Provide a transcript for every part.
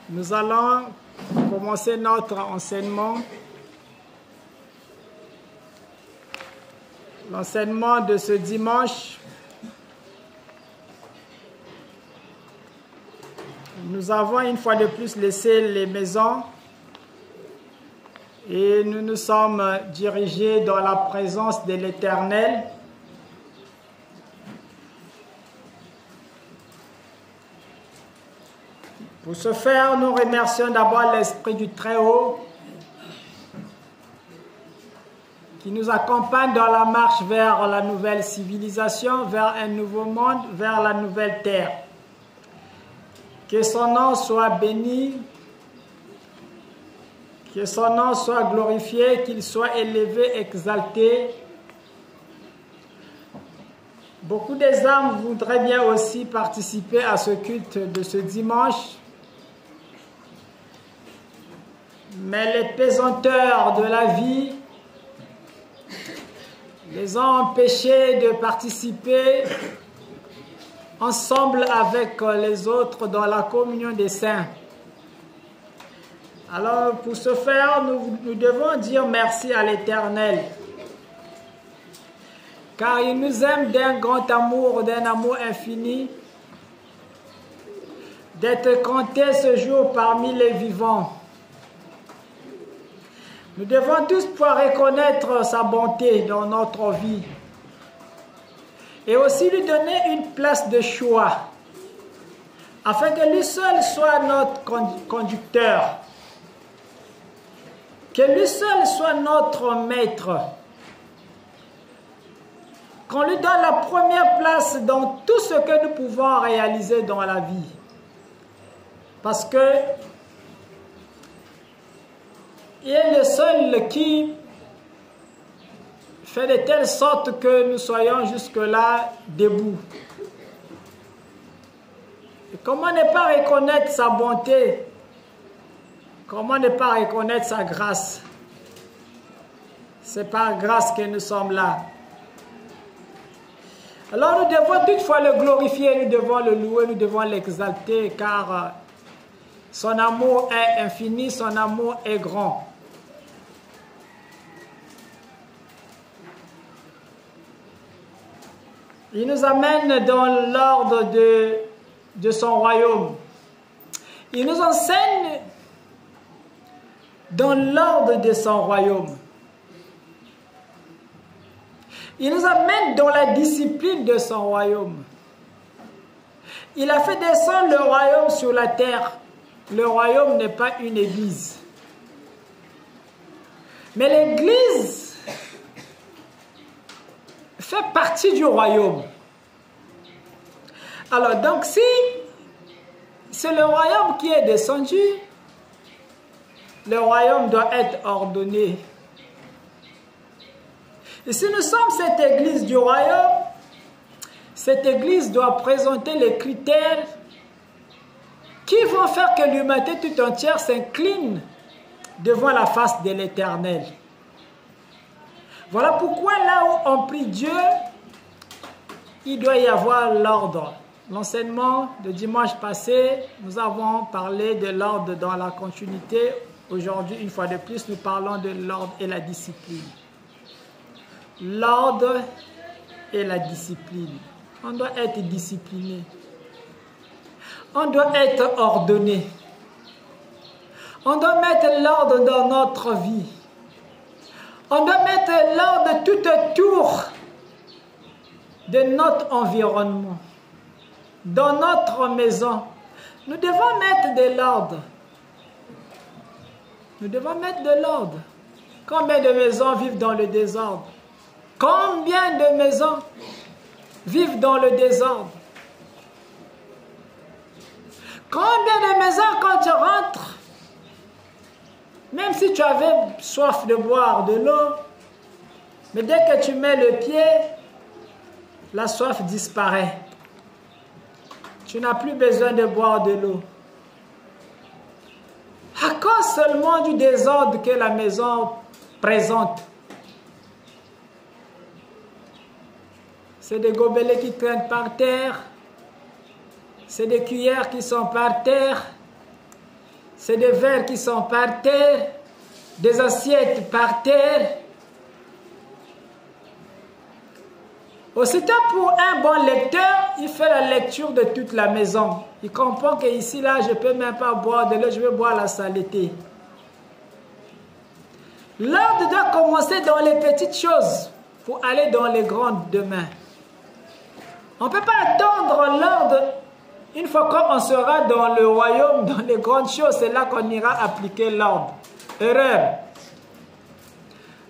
Nous allons commencer notre enseignement. L'enseignement de ce dimanche. Nous avons une fois de plus laissé les maisons et nous nous sommes dirigés dans la présence de l'Éternel. Pour ce faire, nous remercions d'abord l'Esprit du Très-Haut qui nous accompagne dans la marche vers la nouvelle civilisation, vers un nouveau monde, vers la nouvelle terre. Que son nom soit béni, que son nom soit glorifié, qu'il soit élevé, exalté. Beaucoup des âmes voudraient bien aussi participer à ce culte de ce dimanche. Mais les pesanteurs de la vie les ont empêchés de participer ensemble avec les autres dans la communion des saints. Alors, pour ce faire, nous devons dire merci à l'Éternel, car il nous aime d'un grand amour, d'un amour infini, d'être compté ce jour parmi les vivants. Nous devons tous pouvoir reconnaître sa bonté dans notre vie et aussi lui donner une place de choix afin que lui seul soit notre conducteur, que lui seul soit notre maître, qu'on lui donne la première place dans tout ce que nous pouvons réaliser dans la vie. Parce que il est le seul qui fait de telle sorte que nous soyons jusque-là debout. Et comment ne pas reconnaître sa bonté? Comment ne pas reconnaître sa grâce? C'est par grâce que nous sommes là. Alors nous devons toutefois le glorifier, nous devons le louer, nous devons l'exalter, car son amour est infini, son amour est grand. Il nous amène dans l'ordre de son royaume. Il nous enseigne dans l'ordre de son royaume. Il nous amène dans la discipline de son royaume. Il a fait descendre le royaume sur la terre. Le royaume n'est pas une église. Mais l'église fait partie du royaume. Alors donc si c'est le royaume qui est descendu, le royaume doit être ordonné. Et si nous sommes cette église du royaume, cette église doit présenter les critères qui vont faire que l'humanité tout entière s'incline devant la face de l'Éternel. Voilà pourquoi là où on prie Dieu, il doit y avoir l'ordre. L'enseignement de dimanche passé, nous avons parlé de l'ordre dans la continuité. Aujourd'hui, une fois de plus, nous parlons de l'ordre et la discipline. L'ordre et la discipline. On doit être discipliné. On doit être ordonné. On doit mettre l'ordre dans notre vie. On doit mettre l'ordre tout autour de notre environnement, dans notre maison. Nous devons mettre de l'ordre. Nous devons mettre de l'ordre. Combien de maisons vivent dans le désordre? Combien de maisons vivent dans le désordre? Combien de maisons, quand tu rentres, même si tu avais soif de boire de l'eau, mais dès que tu mets le pied, la soif disparaît. Tu n'as plus besoin de boire de l'eau. À cause seulement du désordre que la maison présente. C'est des gobelets qui traînent par terre. C'est des cuillères qui sont par terre. C'est des verres qui sont par terre, des assiettes par terre. Aussitôt pour un bon lecteur, il fait la lecture de toute la maison. Il comprend qu'ici, là, je ne peux même pas boire de l'eau, je vais boire la saleté. L'ordre doit commencer dans les petites choses pour aller dans les grandes demain. On ne peut pas attendre l'ordre. Une fois qu'on sera dans le royaume, dans les grandes choses, c'est là qu'on ira appliquer l'ordre. Erreur.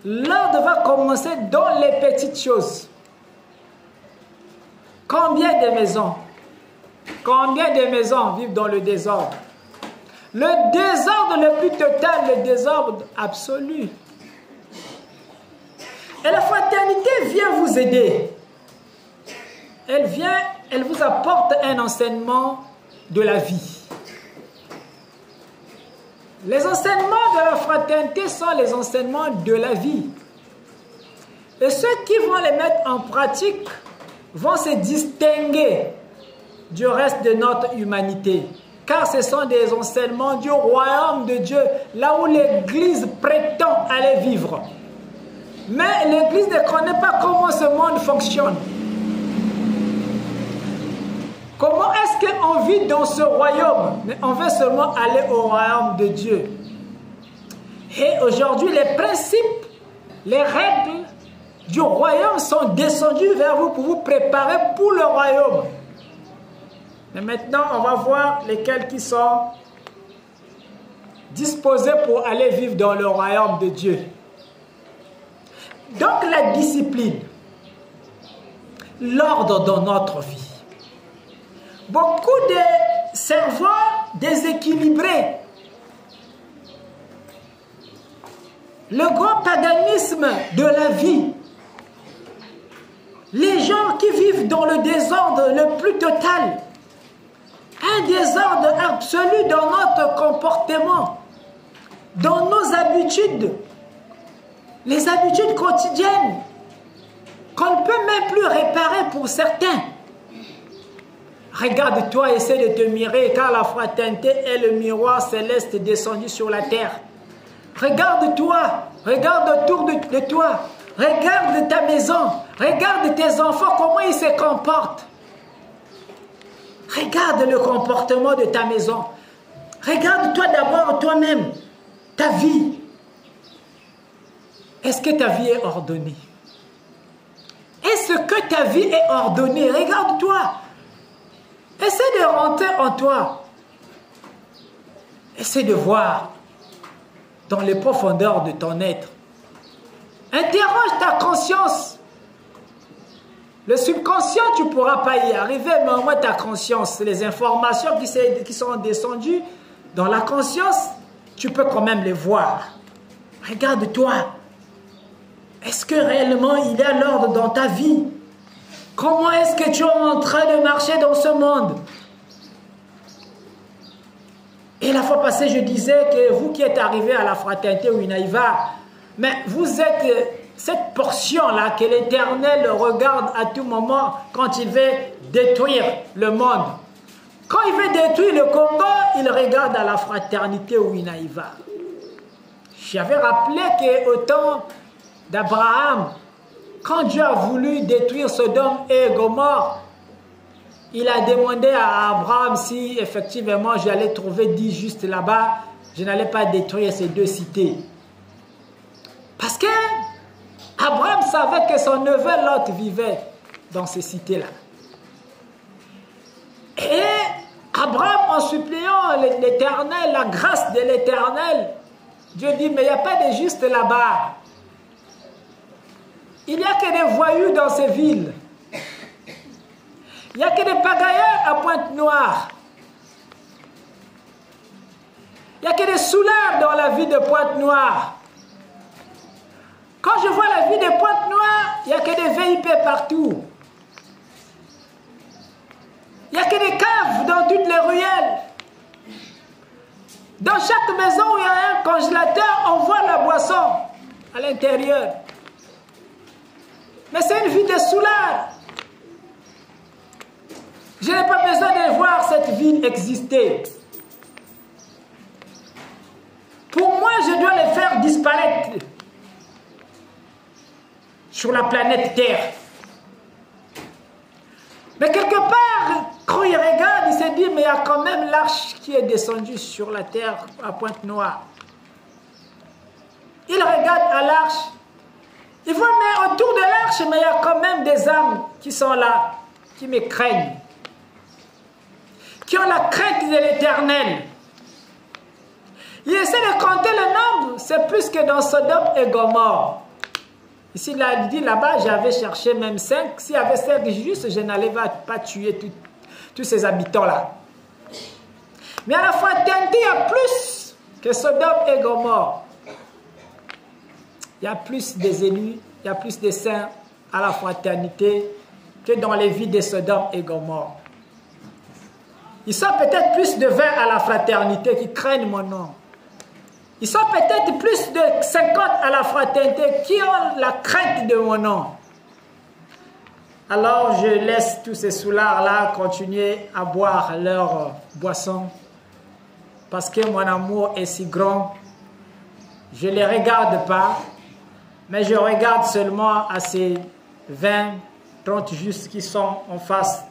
L'ordre va commencer dans les petites choses. Combien de maisons vivent dans le désordre? Le désordre le plus total, le désordre absolu. Et la fraternité vient vous aider. Elle vous apporte un enseignement de la vie. Les enseignements de la fraternité sont les enseignements de la vie. Et ceux qui vont les mettre en pratique vont se distinguer du reste de notre humanité. Car ce sont des enseignements du royaume de Dieu, là où l'Église prétend aller vivre. Mais l'Église ne connaît pas comment ce monde fonctionne. Comment est-ce qu'on vit dans ce royaume? Mais on veut seulement aller au royaume de Dieu. Et aujourd'hui, les principes, les règles du royaume sont descendus vers vous pour vous préparer pour le royaume. Mais maintenant, on va voir lesquels qui sont disposés pour aller vivre dans le royaume de Dieu. Donc la discipline, l'ordre dans notre vie. Beaucoup de cerveaux déséquilibrés. Le grand paganisme de la vie. Les gens qui vivent dans le désordre le plus total. Un désordre absolu dans notre comportement, dans nos habitudes. Les habitudes quotidiennes qu'on ne peut même plus réparer pour certains. Regarde-toi, essaie de te mirer, car la fraternité est le miroir céleste descendu sur la terre. Regarde-toi, regarde autour de toi, regarde ta maison, regarde tes enfants, comment ils se comportent. Regarde le comportement de ta maison. Regarde-toi d'abord toi-même, ta vie. Est-ce que ta vie est ordonnée? Est-ce que ta vie est ordonnée? Regarde-toi. Essaie de rentrer en toi. Essaie de voir dans les profondeurs de ton être. Interroge ta conscience. Le subconscient, tu ne pourras pas y arriver, mais au moins ta conscience, les informations qui sont descendues dans la conscience, tu peux quand même les voir. Regarde-toi. Est-ce que réellement il y a l'ordre dans ta vie? Comment est-ce que tu es en train de marcher dans ce monde? Et la fois passée, je disais que vous qui êtes arrivés à la fraternité Winaïva, mais vous êtes cette portion-là que l'Éternel regarde à tout moment quand il veut détruire le monde. Quand il veut détruire le Congo, il regarde à la fraternité Winaïva. J'avais rappelé qu'au temps d'Abraham, quand Dieu a voulu détruire Sodome et Gomorrhe, il a demandé à Abraham si effectivement j'allais trouver 10 justes là-bas, je n'allais pas détruire ces deux cités. Parce que Abraham savait que son neveu Lot vivait dans ces cités-là. Et Abraham, en suppliant l'Éternel, la grâce de l'Éternel, Dieu dit, mais il n'y a pas de justes là-bas. Il n'y a que des voyous dans ces villes. Il n'y a que des pagailleurs à Pointe-Noire. Il n'y a que des soulards dans la ville de Pointe-Noire. Quand je vois la ville de Pointe-Noire, il n'y a que des VIP partout. Il n'y a que des caves dans toutes les ruelles. Dans chaque maison où il y a un congélateur, on voit la boisson à l'intérieur. Mais c'est une vie de soulard. Je n'ai pas besoin de voir cette ville exister. je dois les faire disparaître sur la planète Terre. Mais quelque part, quand il regarde, il se dit, mais il y a quand même l'arche qui est descendue sur la terre à Pointe-Noire. Il regarde à l'arche. Il voit, mais autour de l'arche, mais il y a quand même des âmes qui sont là, qui me craignent, qui ont la crainte de l'Éternel. Il essaie de compter le nombre, c'est plus que dans Sodome et Gomorrhe. Ici, il dit là-bas, j'avais cherché même 5. S'il y avait 5 justes, je n'allais pas tuer tous ces habitants-là. Mais à la fraternité, il y a plus que Sodome et Gomorrhe. Il y a plus des élus, il y a plus de saints à la fraternité que dans les vies de Sodome et Gomorrhe. Ils sont peut-être plus de 20 à la fraternité qui craignent mon nom. Ils sont peut-être plus de 50 à la fraternité qui ont la crainte de mon nom. Alors je laisse tous ces soulards-là continuer à boire leur boisson parce que mon amour est si grand. Je ne les regarde pas, mais je regarde seulement à ces 20, 30 justes qui sont en face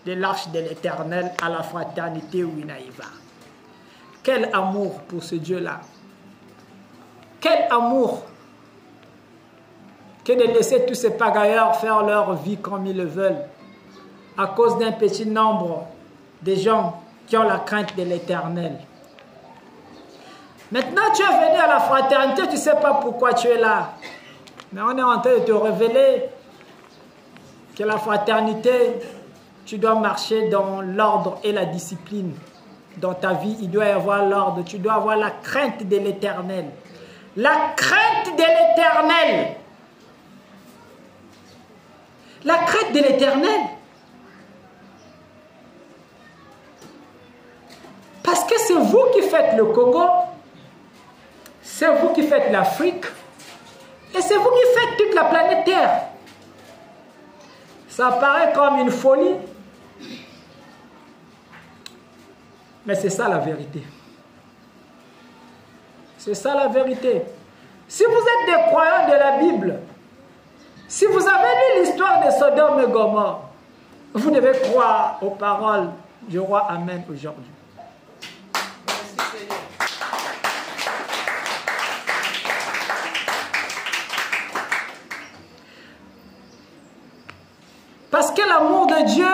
de l'arche de l'Éternel à la fraternité Winaïva. Quel amour pour ce Dieu-là! Quel amour que de laisser tous ces pagailleurs faire leur vie comme ils le veulent à cause d'un petit nombre de gens qui ont la crainte de l'Éternel. Maintenant, tu es venu à la fraternité, tu ne sais pas pourquoi tu es là. Mais on est en train de te révéler que la fraternité, tu dois marcher dans l'ordre et la discipline. Dans ta vie, il doit y avoir l'ordre, tu dois avoir la crainte de l'Éternel. La crainte de l'Éternel. La crainte de l'Éternel. Parce que c'est vous qui faites le Congo, c'est vous qui faites l'Afrique, et c'est vous qui faites toute la planète Terre. Ça paraît comme une folie, mais c'est ça la vérité. C'est ça la vérité. Si vous êtes des croyants de la Bible, si vous avez lu l'histoire de Sodome et Gomorrhe, vous devez croire aux paroles du roi Amen aujourd'hui. Parce que l'amour de Dieu,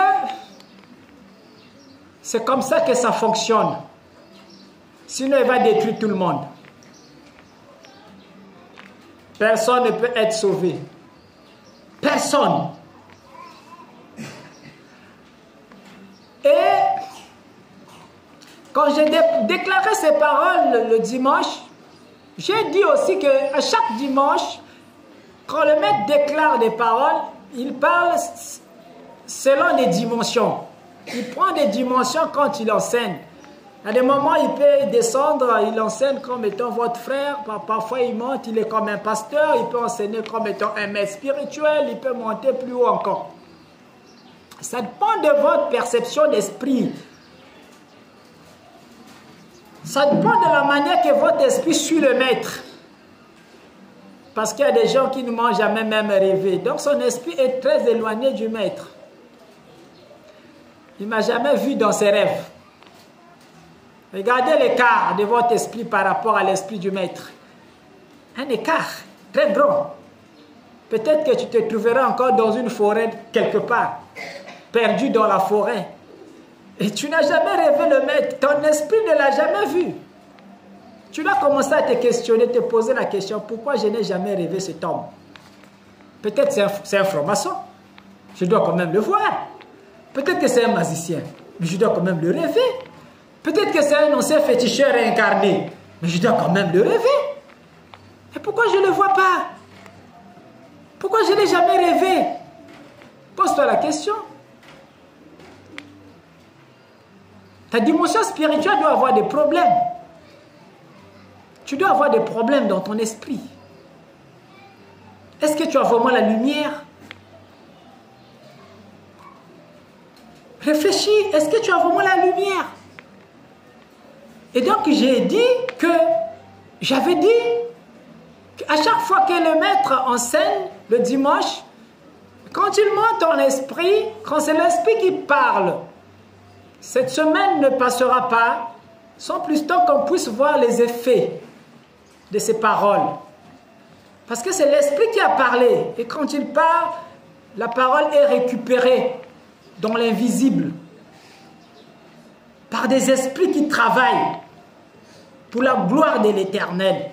c'est comme ça que ça fonctionne. Sinon, il va détruire tout le monde. Personne ne peut être sauvé. Personne. Et quand j'ai déclaré ces paroles le dimanche, j'ai dit aussi qu'à chaque dimanche, quand le maître déclare des paroles, il parle selon des dimensions. Il prend des dimensions quand il enseigne. À des moments, il peut descendre, il enseigne comme étant votre frère. Parfois, il monte, il est comme un pasteur. Il peut enseigner comme étant un maître spirituel. Il peut monter plus haut encore. Ça dépend de votre perception d'esprit. Ça dépend de la manière que votre esprit suit le maître. Parce qu'il y a des gens qui ne m'ont jamais même rêvé. Donc, son esprit est très éloigné du maître. Il ne m'a jamais vu dans ses rêves. Regardez l'écart de votre esprit par rapport à l'esprit du maître. Un écart très grand. Peut-être que tu te trouveras encore dans une forêt quelque part, perdu dans la forêt. Et tu n'as jamais rêvé le maître. Ton esprit ne l'a jamais vu. Tu dois commencer à te questionner, te poser la question, pourquoi je n'ai jamais rêvé cet homme? Peut-être c'est un franc-maçon. Je dois quand même le voir. Peut-être que c'est un magicien. Mais je dois quand même le rêver. Peut-être que c'est un ancien féticheur incarné, mais je dois quand même le rêver. Et pourquoi je ne le vois pas? Pourquoi je n'ai jamais rêvé? Pose-toi la question. Ta dimension spirituelle doit avoir des problèmes. Tu dois avoir des problèmes dans ton esprit. Est-ce que tu as vraiment la lumière? Réfléchis, est-ce que tu as vraiment la lumière? Et donc j'ai dit que J'avais dit qu'à chaque fois que le maître enseigne le dimanche, quand il monte en esprit, quand c'est l'esprit qui parle, cette semaine ne passera pas sans plus tôt qu'on puisse voir les effets de ces paroles. Parce que c'est l'esprit qui a parlé. Et quand il parle, la parole est récupérée dans l'invisible par des esprits qui travaillent pour la gloire de l'Éternel.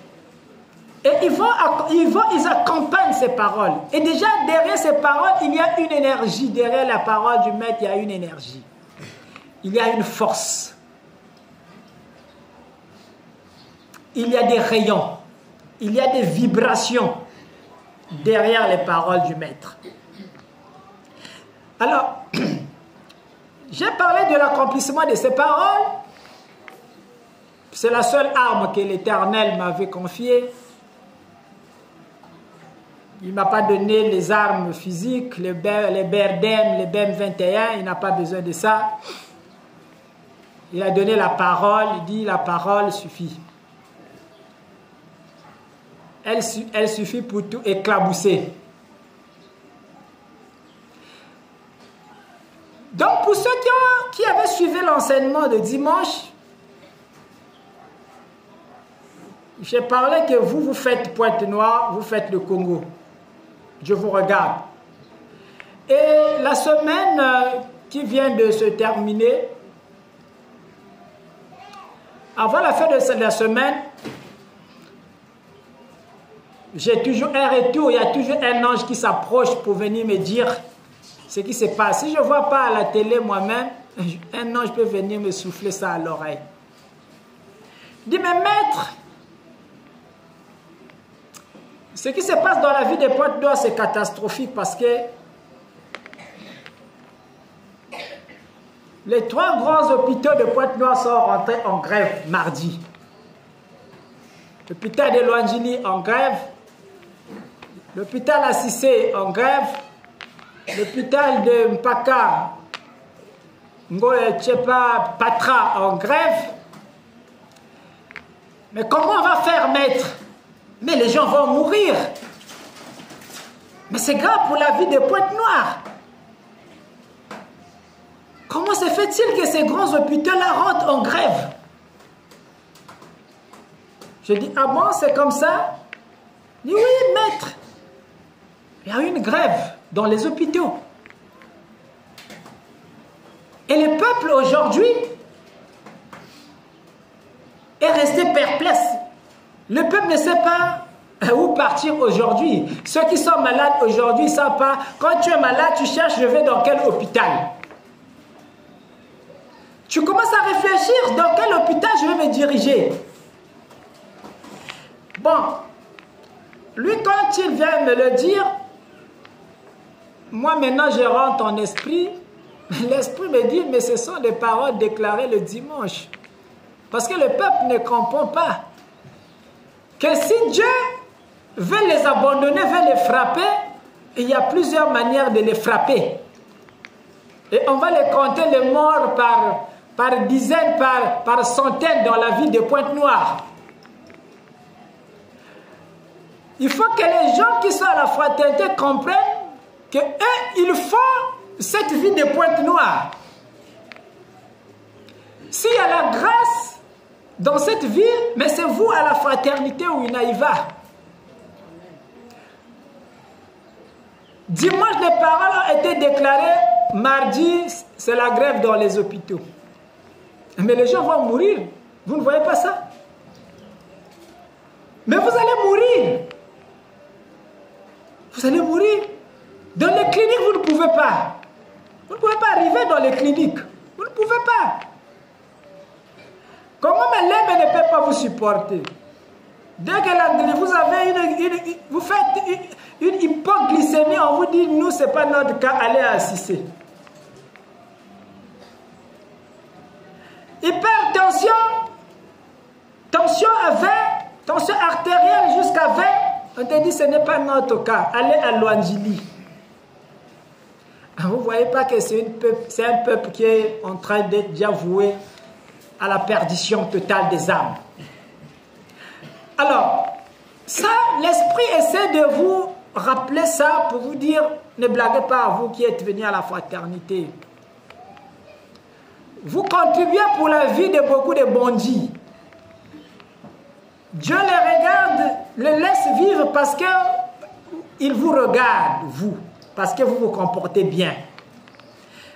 Et ils accompagnent ces paroles. Et déjà, derrière ces paroles, il y a une énergie. Derrière la parole du maître, il y a une énergie. Il y a une force. Il y a des rayons. Il y a des vibrations derrière les paroles du maître. Alors, j'ai parlé de l'accomplissement de ces paroles. C'est la seule arme que l'Éternel m'avait confiée. Il ne m'a pas donné les armes physiques, les BRDM, les BM 21, il n'a pas besoin de ça. Il a donné la parole, il dit la parole suffit. Elle suffit pour tout éclabousser. Donc pour ceux qui avaient suivi l'enseignement de dimanche, j'ai parlé que vous faites Pointe-Noire, vous faites le Congo. Je vous regarde. Et la semaine qui vient de se terminer, avant la fin de la semaine, j'ai toujours un retour, il y a toujours un ange qui s'approche pour venir me dire ce qui se passe. Si je ne vois pas à la télé moi-même, un ange peut venir me souffler ça à l'oreille. Il dit, mais maître, ce qui se passe dans la vie des Pointe-Noire, c'est catastrophique parce que les 3 grands hôpitaux de Pointe-Noire sont rentrés en grève mardi. L'hôpital de Loangini en grève, l'hôpital Assissé en grève, l'hôpital de Mpaka, Tchepa, Patra en grève. Mais comment on va faire, maître? Mais les gens vont mourir. Mais c'est grave pour la vie des Pointe-Noire. Comment se fait-il que ces grands hôpitaux-là rentrent en grève? Je dis, ah bon, c'est comme ça? Il dit, oui, maître. Il y a une grève dans les hôpitaux. Et le peuple aujourd'hui est resté perplexe. Le peuple ne sait pas où partir aujourd'hui. Ceux qui sont malades aujourd'hui ne savent pas. Quand tu es malade, tu cherches, je vais dans quel hôpital? Tu commences à réfléchir dans quel hôpital je vais me diriger. Bon, lui quand il vient me le dire, moi maintenant je rentre en esprit. L'esprit me dit, mais ce sont des paroles déclarées le dimanche. Parce que le peuple ne comprend pas que si Dieu veut les abandonner, veut les frapper, il y a plusieurs manières de les frapper. Et on va les compter les morts par dizaines, par centaines dans la ville de Pointe-Noire. Il faut que les gens qui sont à la fraternité comprennent que eux, ils font cette vie de Pointe-Noire. S'il y a la grâce dans cette vie, mais c'est vous à la fraternité où il y va. Dimanche, les paroles ont été déclarées. Mardi, c'est la grève dans les hôpitaux. Mais les gens vont mourir. Vous ne voyez pas ça? Mais vous allez mourir. Vous allez mourir. Dans les cliniques, vous ne pouvez pas. Vous ne pouvez pas arriver dans les cliniques. Vous ne pouvez pas. Comment l'âme ne peut pas vous supporter? Dès que vous avez vous faites une hypoglycémie, on vous dit, nous, ce n'est pas notre cas, allez assister. Hypertension, tension à 20, tension artérielle jusqu'à 20, on te dit, ce n'est pas notre cas, allez à Loangili. Vous ne voyez pas que c'est un peuple qui est en train d'être déjà voué à la perdition totale des âmes. Alors, ça, l'esprit essaie de vous rappeler ça pour vous dire, ne blaguez pas à vous qui êtes venus à la fraternité. Vous contribuez pour la vie de beaucoup de bandits. Dieu les regarde, les laisse vivre parce qu'il vous regarde, vous, parce que vous vous comportez bien.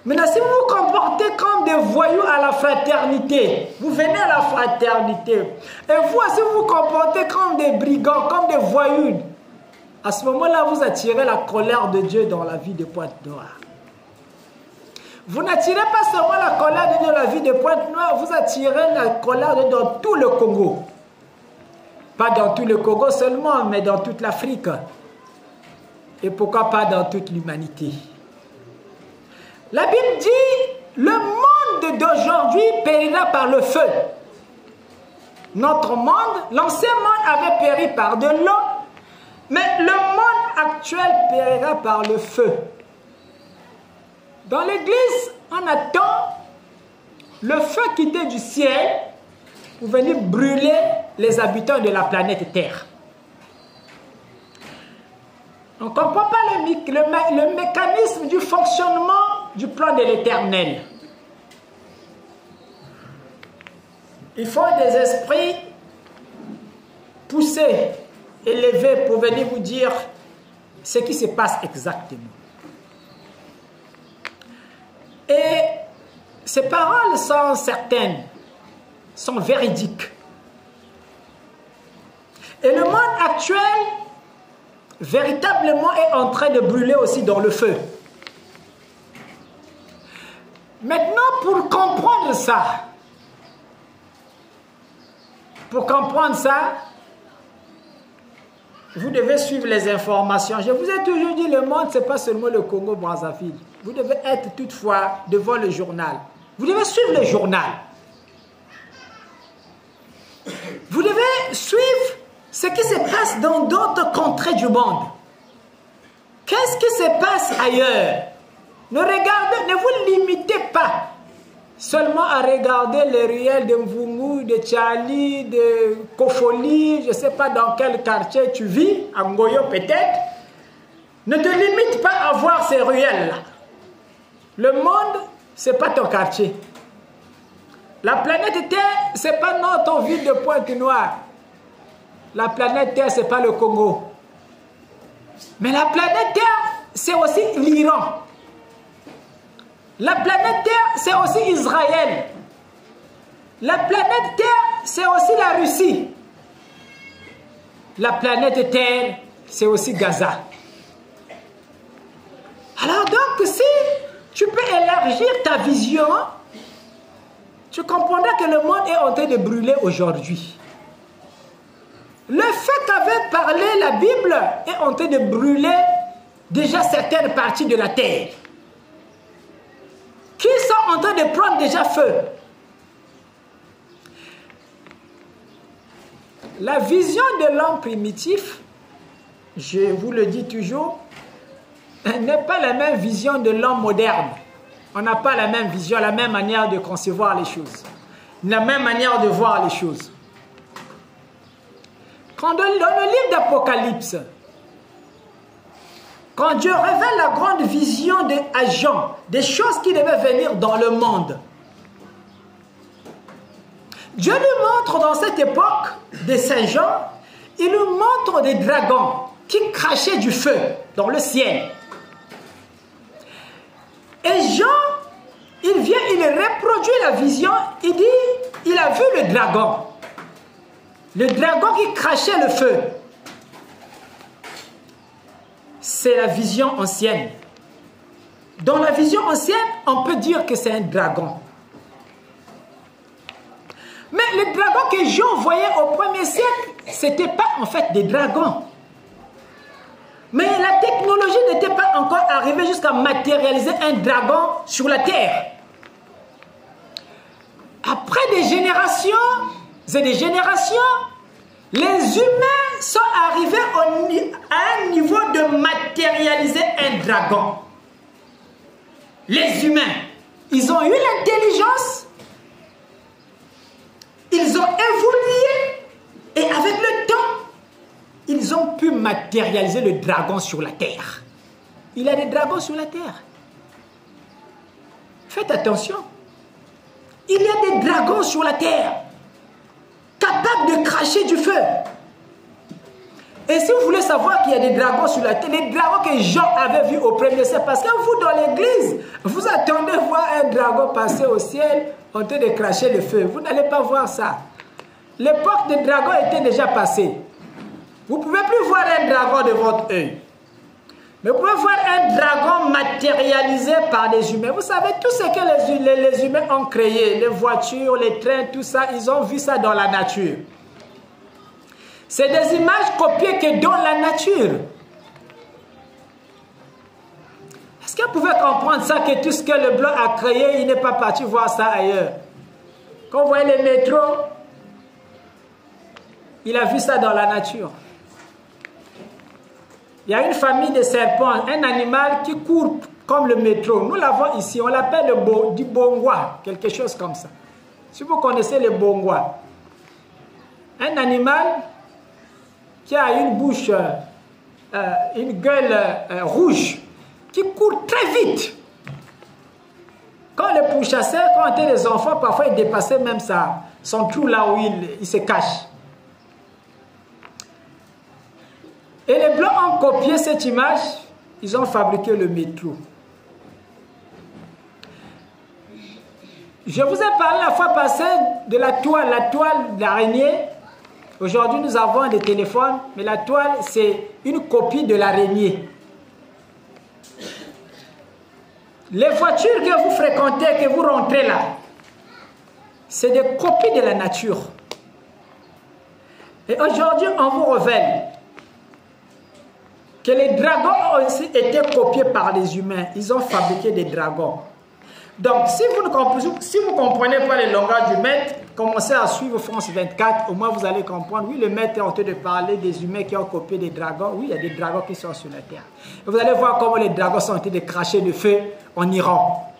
Maintenant, si vous vous comportez comme des voyous à la fraternité, vous venez à la fraternité, et vous, si vous vous comportez comme des brigands, comme des voyous, à ce moment-là, vous attirez la colère de Dieu dans la vie de Pointe-Noire. Vous n'attirez pas seulement la colère de Dieu dans la vie de Pointe-Noire, vous attirez la colère de Dieu dans tout le Congo. Pas dans tout le Congo seulement, mais dans toute l'Afrique. Et pourquoi pas dans toute l'humanité. La Bible dit, le monde d'aujourd'hui périra par le feu. Notre monde, l'ancien monde avait péri par de l'eau, mais le monde actuel périra par le feu. Dans l'église, on attend le feu quitter du ciel pour venir brûler les habitants de la planète Terre. On ne comprend pas le mécanisme du fonctionnement du plan de l'Éternel. Il faut des esprits poussés, élevés pour venir vous dire ce qui se passe exactement. Et ces paroles sont certaines, sont véridiques. Et le monde actuel, véritablement, est en train de brûler aussi dans le feu. Maintenant, pour comprendre ça, vous devez suivre les informations. Je vous ai toujours dit, le monde, ce n'est pas seulement le Congo-Brazzaville. Vous devez être toutefois devant le journal. Vous devez suivre le journal. Vous devez suivre ce qui se passe dans d'autres contrées du monde. Qu'est-ce qui se passe ailleurs? Ne vous limitez pas seulement à regarder les ruelles de Mvungu, de Tchali, de Kofoli, je ne sais pas dans quel quartier tu vis, à Ngoyo peut-être. Ne te limite pas à voir ces ruelles-là. Le monde, ce n'est pas ton quartier. La planète Terre, ce n'est pas notre ville de Pointe-Noire. La planète Terre, ce n'est pas le Congo. Mais la planète Terre, c'est aussi l'Iran. La planète Terre, c'est aussi Israël. La planète Terre, c'est aussi la Russie. La planète Terre, c'est aussi Gaza. Alors donc, si tu peux élargir ta vision, tu comprendras que le monde est en train de brûler aujourd'hui. Le fait qu'avait parlé la Bible est en train de brûler déjà certaines parties de la terre, qui sont en train de prendre déjà feu. La vision de l'homme primitif, je vous le dis toujours, n'est pas la même vision de l'homme moderne. On n'a pas la même vision, la même manière de concevoir les choses, la même manière de voir les choses. Quand dans le livre d'Apocalypse, quand Dieu révèle la grande vision de Jean, des choses qui devaient venir dans le monde, Dieu lui montre dans cette époque de Saint Jean, il lui montre des dragons qui crachaient du feu dans le ciel. Et Jean, il vient, il reproduit la vision, il dit, il a vu le dragon. Le dragon qui crachait le feu. C'est la vision ancienne. Dans la vision ancienne, on peut dire que c'est un dragon. Mais les dragons que Jean voyait au 1er siècle, ce n'était pas en fait des dragons. Mais la technologie n'était pas encore arrivée jusqu'à matérialiser un dragon sur la terre. Après des générations et des générations, les humains sont arrivés à un niveau de matérialiser un dragon. Les humains, ils ont eu l'intelligence, ils ont évolué, et avec le temps, ils ont pu matérialiser le dragon sur la terre. Il y a des dragons sur la terre. Faites attention. Il y a des dragons sur la terre, capables de cracher du feu. Et si vous voulez savoir qu'il y a des dragons sur la terre, les dragons que Jean avait vus au premier siècle, parce que vous, dans l'église, vous attendez voir un dragon passer au ciel en train de cracher le feu. Vous n'allez pas voir ça. L'époque des dragons était déjà passée. Vous ne pouvez plus voir un dragon de votre œil. Mais vous pouvez voir un dragon matérialisé par les humains. Vous savez, tout ce que les humains ont créé, les voitures, les trains, tout ça, ils ont vu ça dans la nature. C'est des images copiées que dans la nature. Est-ce que vous pouvez comprendre ça, que tout ce que le blanc a créé, il n'est pas parti voir ça ailleurs? Quand vous voyez les métros, il a vu ça dans la nature. Il y a une famille de serpents, un animal qui court comme le métro. Nous l'avons ici, on l'appelle du bongwa, quelque chose comme ça. Si vous connaissez le bongwa, un animal qui a une bouche, une gueule rouge, qui court très vite. Quand les pourchasseurs, quand on était des enfants, parfois ils dépassaient même son trou là où il se cache. Et les Blancs ont copié cette image, ils ont fabriqué le métro. Je vous ai parlé la fois passée de la toile d'araignée. Aujourd'hui, nous avons des téléphones, mais la toile, c'est une copie de l'araignée. Les voitures que vous fréquentez, que vous rentrez là, c'est des copies de la nature. Et aujourd'hui, on vous révèle que les dragons ont aussi été copiés par les humains. Ils ont fabriqué des dragons. Donc, si vous ne comprenez pas les langages du maître, commencez à suivre France 24. Au moins, vous allez comprendre. Oui, le maître est en train de parler des humains qui ont copié des dragons. Oui, il y a des dragons qui sont sur la terre. Et vous allez voir comment les dragons sont en train de cracher le feu en Iran.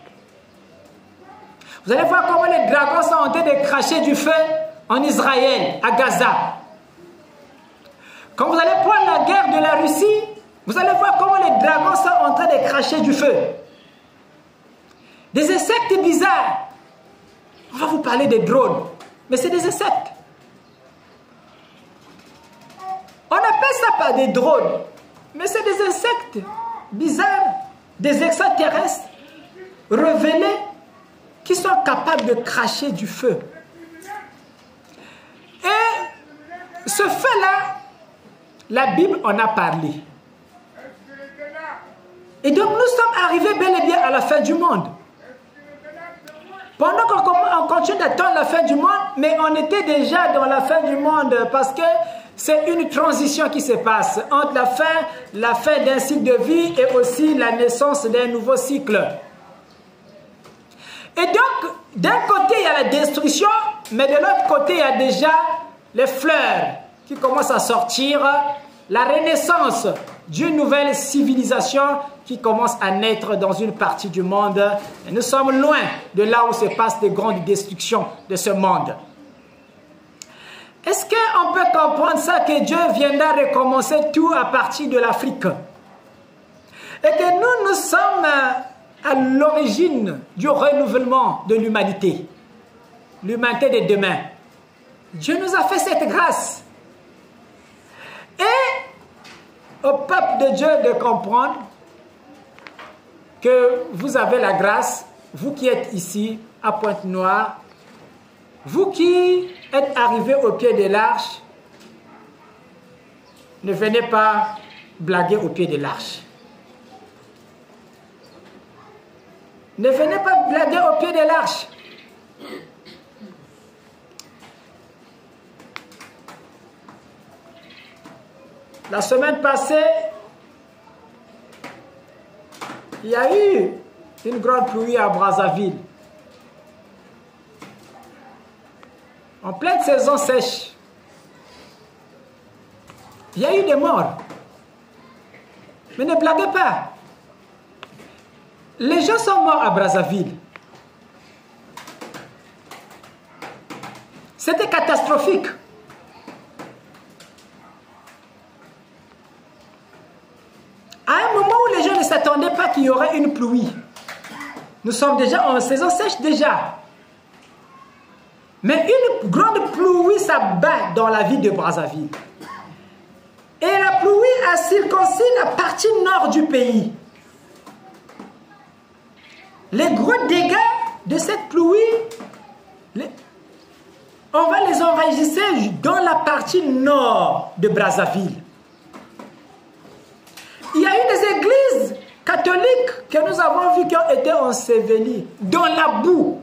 Vous allez voir comment les dragons sont en train de cracher du feu en Israël, à Gaza. Quand vous allez prendre la guerre de la Russie, vous allez voir comment les dragons sont en train de cracher du feu. Des insectes bizarres. On va vous parler des drones, mais c'est des insectes. On appelle ça pas des drones, mais c'est des insectes bizarres, des extraterrestres révélés qui sont capables de cracher du feu. Et ce feu-là, la Bible en a parlé. Et donc nous sommes arrivés bel et bien à la fin du monde. Pendant qu'on continue d'attendre la fin du monde, mais on était déjà dans la fin du monde parce que c'est une transition qui se passe entre la fin d'un cycle de vie et aussi la naissance d'un nouveau cycle. Et donc, d'un côté, il y a la destruction, mais de l'autre côté, il y a déjà les fleurs qui commencent à sortir, la renaissance d'une nouvelle civilisation qui commence à naître dans une partie du monde. Et nous sommes loin de là où se passent les grandes destructions de ce monde. Est-ce qu'on peut comprendre ça, que Dieu viendra recommencer tout à partir de l'Afrique? Et que nous sommes à l'origine du renouvellement de l'humanité. L'humanité de demain. Dieu nous a fait cette grâce. Et au peuple de Dieu de comprendre que vous avez la grâce, vous qui êtes ici à Pointe-Noire, vous qui êtes arrivés au pied de l'arche, ne venez pas blaguer au pied de l'arche. Ne venez pas blaguer au pied de l'arche. La semaine passée, il y a eu une grande pluie à Brazzaville. En pleine saison sèche. Il y a eu des morts. Mais ne blaguez pas. Les gens sont morts à Brazzaville. C'était catastrophique. À un moment où les gens ne s'attendaient pas qu'il y aurait une pluie. Nous sommes déjà en saison sèche déjà. Mais une grande pluie s'abat dans la ville de Brazzaville. Et la pluie a circoncis la partie nord du pays. Les gros dégâts de cette pluie, on va les enregistrer dans la partie nord de Brazzaville. Il y a eu des églises catholiques que nous avons vues qui ont été ensevelies dans la boue.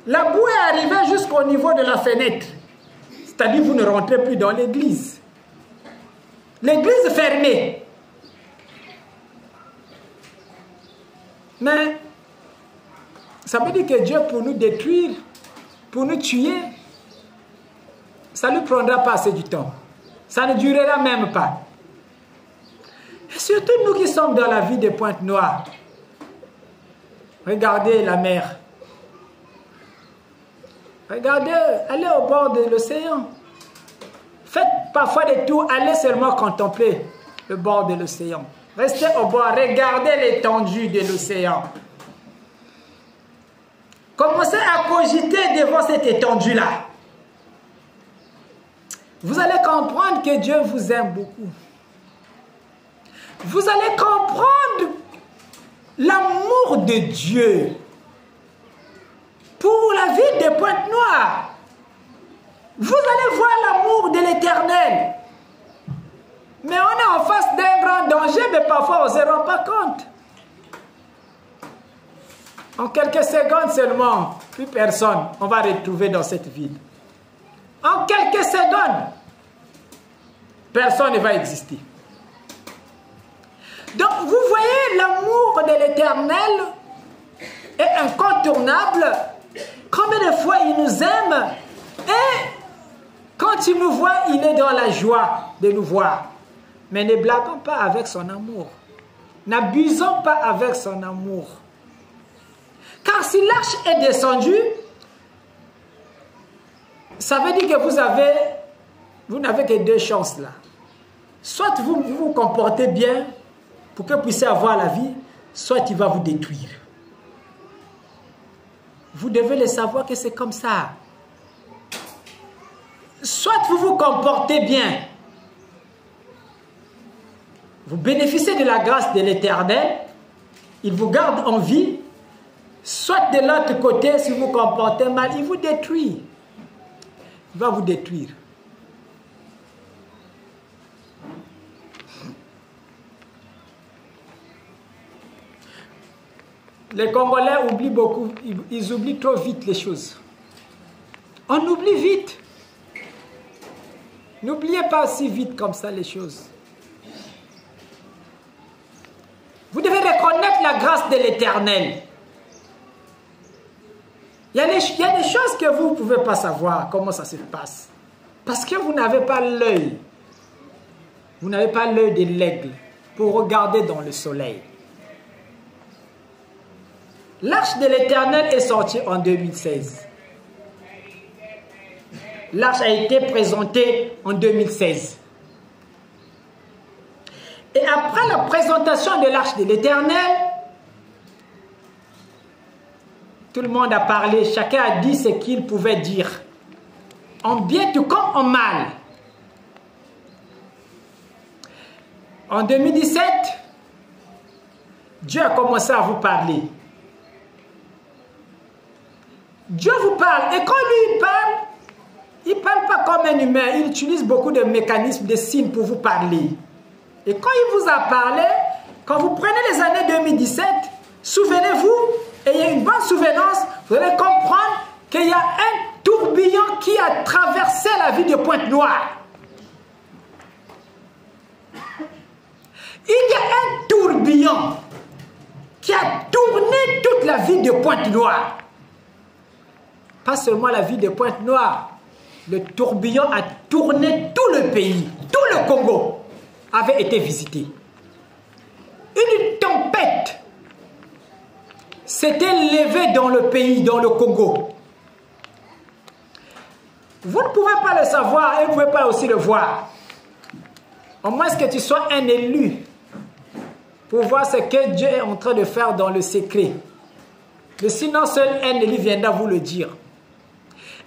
La boue est arrivée jusqu'au niveau de la fenêtre. C'est-à-dire que vous ne rentrez plus dans l'église. L'église est fermée. Mais ça veut dire que Dieu, pour nous détruire, pour nous tuer, ça ne lui prendra pas assez du temps. Ça ne durera même pas. Et surtout nous qui sommes dans la ville de Pointe-Noire. Regardez la mer. Regardez, allez au bord de l'océan. Faites parfois des tours, allez seulement contempler le bord de l'océan. Restez au bord, regardez l'étendue de l'océan. Commencez à cogiter devant cette étendue-là. Vous allez comprendre que Dieu vous aime beaucoup. Vous allez comprendre l'amour de Dieu pour la ville de Pointe-Noire. Vous allez voir l'amour de l'Éternel. Mais on est en face d'un grand danger, mais parfois on ne se rend pas compte. En quelques secondes seulement, plus personne, on va retrouver dans cette ville. En quelques secondes, personne ne va exister. Donc vous voyez, l'amour de l'Éternel est incontournable. Combien de fois il nous aime et quand il nous voit, il est dans la joie de nous voir. Mais ne blaguons pas avec son amour. N'abusons pas avec son amour. Car si l'arche est descendue, ça veut dire que vous n'avez que deux chances là. Soit vous vous comportez bien pour que vous puissiez avoir la vie, soit il va vous détruire. Vous devez le savoir que c'est comme ça. Soit vous vous comportez bien, vous bénéficiez de la grâce de l'Éternel, il vous garde en vie, soit de l'autre côté, si vous vous comportez mal, il vous détruit. Il va vous détruire. Les Congolais oublient beaucoup, ils oublient trop vite les choses. On oublie vite. N'oubliez pas si vite comme ça les choses. Vous devez reconnaître la grâce de l'Éternel. Il y a des choses que vous ne pouvez pas savoir comment ça se passe. Parce que vous n'avez pas l'œil. Vous n'avez pas l'œil de l'aigle pour regarder dans le soleil. L'arche de l'Éternel est sortie en 2016. L'arche a été présentée en 2016. Et après la présentation de l'arche de l'Éternel, tout le monde a parlé, chacun a dit ce qu'il pouvait dire. En bien tout comme en mal. En 2017, Dieu a commencé à vous parler. Dieu vous parle. Et quand lui il ne parle pas comme un humain. Il utilise beaucoup de mécanismes, de signes pour vous parler. Et quand il vous a parlé, quand vous prenez les années 2017, souvenez-vous, ayez une bonne souvenance, vous allez comprendre qu'il y a un tourbillon qui a traversé la ville de Pointe-Noire. Il y a un tourbillon qui a tourné toute la ville de Pointe-Noire. Pas seulement la ville de Pointe-Noire. Le tourbillon a tourné tout le pays. Tout le Congo avait été visité. Une tempête s'était levée dans le pays, dans le Congo. Vous ne pouvez pas le savoir et vous ne pouvez pas aussi le voir. Au moins que tu sois un élu pour voir ce que Dieu est en train de faire dans le secret. Mais sinon, seul un lui viendra vous le dire.